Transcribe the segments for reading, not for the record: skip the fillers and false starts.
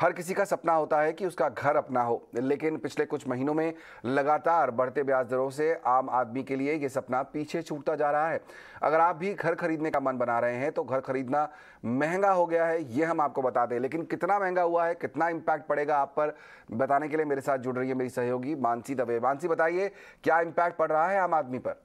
हर किसी का सपना होता है कि उसका घर अपना हो, लेकिन पिछले कुछ महीनों में लगातार बढ़ते ब्याज दरों से आम आदमी के लिए ये सपना पीछे छूटता जा रहा है। अगर आप भी घर खरीदने का मन बना रहे हैं तो घर खरीदना महंगा हो गया है, ये हम आपको बता दें। लेकिन कितना महंगा हुआ है, कितना इम्पैक्ट पड़ेगा आप पर, बताने के लिए मेरे साथ जुड़ रही है मेरी सहयोगी मानसी दवे। मानसी, बताइए क्या इम्पैक्ट पड़ रहा है आम आदमी पर?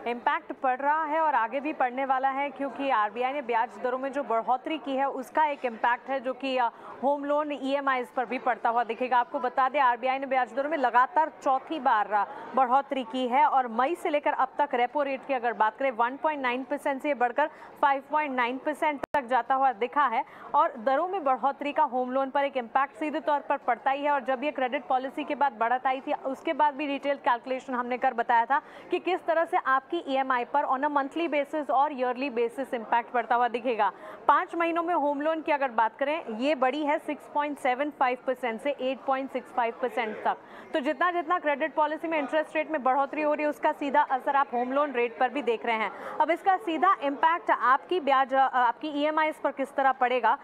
इम्पैक्ट पड़ रहा है और आगे भी पड़ने वाला है, क्योंकि आरबीआई ने ब्याज दरों में जो बढ़ोतरी की है उसका एक इम्पैक्ट है जो कि होम लोन ईएमआईज पर भी पड़ता हुआ दिखेगा। आपको बता दें, आरबीआई ने ब्याज दरों में लगातार चौथी बार बढ़ोतरी की है और मई से लेकर अब तक रेपो रेट की अगर बात करें 1.9% से बढ़कर 5.9% तक जाता हुआ दिखा है। और दरों में बढ़ोतरी का होम लोन पर एक इम्पैक्ट सीधे तौर पर पड़ता ही है। और जब ये क्रेडिट पॉलिसी के बाद बढ़त आई थी उसके बाद भी डिटेल कैलकुलेशन हमने कर बताया था कि किस तरह से आपकी ईएमआई पर ऑन अ मंथली बेसिस और ईयरली बेसिस इम्पैक्ट पड़ता हुआ दिखेगा। 5 महीनों में होम लोन की अगर बात करें, ये बढ़ी है 6.75% से 8.65% तक। तो जितना जितना क्रेडिट पॉलिसी में इंटरेस्ट रेट में बढ़ोतरी हो रही है उसका सीधा असर आप होम लोन रेट पर भी देख रहे हैं। अब इसका सीधा इम्पैक्ट आपकी ईएमआईज पर किस तरह पड़ेगा,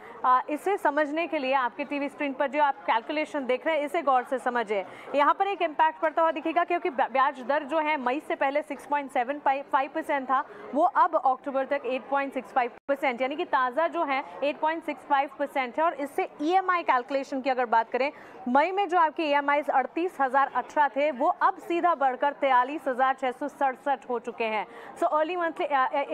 इसे समझने के लिए आपके टीवी स्क्रीन पर जो आप कैलकुलेशन देख रहे हैं इसे गौर से समझिए। यहाँ पर एक इम्पैक्ट पड़ता हुआ दिखेगा, क्योंकि ब्याज दर जो है मई से पहले 6.75% था, वो अब अक्टूबर तक 8.65%, यानी कि ताज़ा जो है 8.65% है। और इससे ईएमआई कैलकुलेशन की अगर बात करें, मई में जो आपके ईएमआई 38,018 थे वो अब सीधा बढ़कर 43,667 हो चुके हैं। सो अर्ली मंथली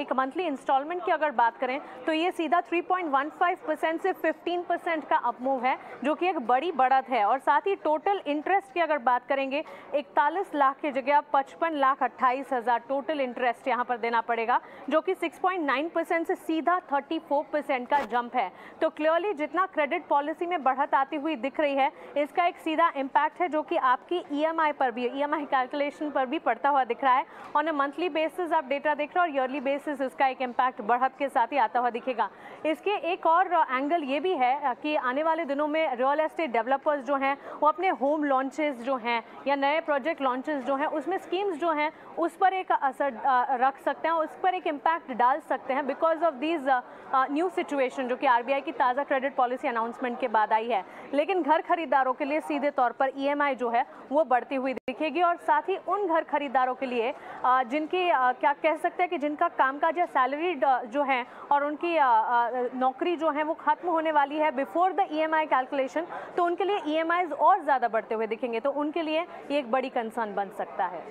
एक मंथली इंस्टॉलमेंट की अगर बात करें तो ये सीधा 3.15% से 15% का अपमूव है, जो कि एक बड़ी बढ़त है। और साथ ही टोटल इंटरेस्ट की अगर बात करेंगे, 41 लाख की जगह 55,28,000 टोटल इंटरेस्ट यहाँ पर देना पड़ेगा, जो कि 6.9% से सीधा 34% का जंप है। तो क्लियरली जितना क्रेडिट पॉलिसी में बढ़त आती हुई दिख रही है, इसका एक सीधा इम्पैक्ट है जो कि आपकी ईएमआई पर भी, ईएमआई कैलकुलेशन पर भी पड़ता हुआ दिख रहा है। ऑन अ मंथली बेसिस आप डेटा देख रहे हो और ईयरली बेसिस इसका एक इम्पैक्ट बढ़त के साथ ही आता हुआ दिखेगा। इसके एक और एंगल ये भी है कि आने वाले दिनों में रियल एस्टेट डेवलपर्स जो हैं वो अपने होम लॉन्चेस जो हैं या नए प्रोजेक्ट लॉन्चेस जो हैं उसमें स्कीम्स जो हैं उस पर एक असर रख सकते हैं, उस पर एक इम्पैक्ट डाल सकते हैं because of these new situation जो कि आरबीआई की ताज़ा क्रेडिट पॉलिसी अनाउंसमेंट के बाद आई है। लेकिन घर खरीदारों के लिए सीधे तौर पर ईएमआई जो है वो बढ़ती हुई दिखेगी। और साथ ही उन घर खरीदारों के लिए जिनकी क्या कह सकते हैं कि जिनका कामकाज या सैलरीड जो है और उनकी नौकरी जो है वो खत्म होने वाली है बिफोर द ईएमआई कैलकुलेशन, तो उनके लिए ईएमआईज और ज़्यादा बढ़ते हुए दिखेंगे। तो उनके लिए ये एक बड़ी कंसर्न बन सकता है।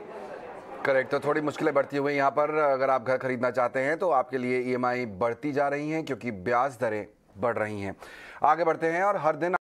करेक्ट। तो थोड़ी मुश्किलें बढ़ती हुई यहाँ पर अगर आप घर खरीदना चाहते हैं तो आपके लिए ईएमआई बढ़ती जा रही हैं क्योंकि ब्याज दरें बढ़ रही हैं। आगे बढ़ते हैं और हर दिन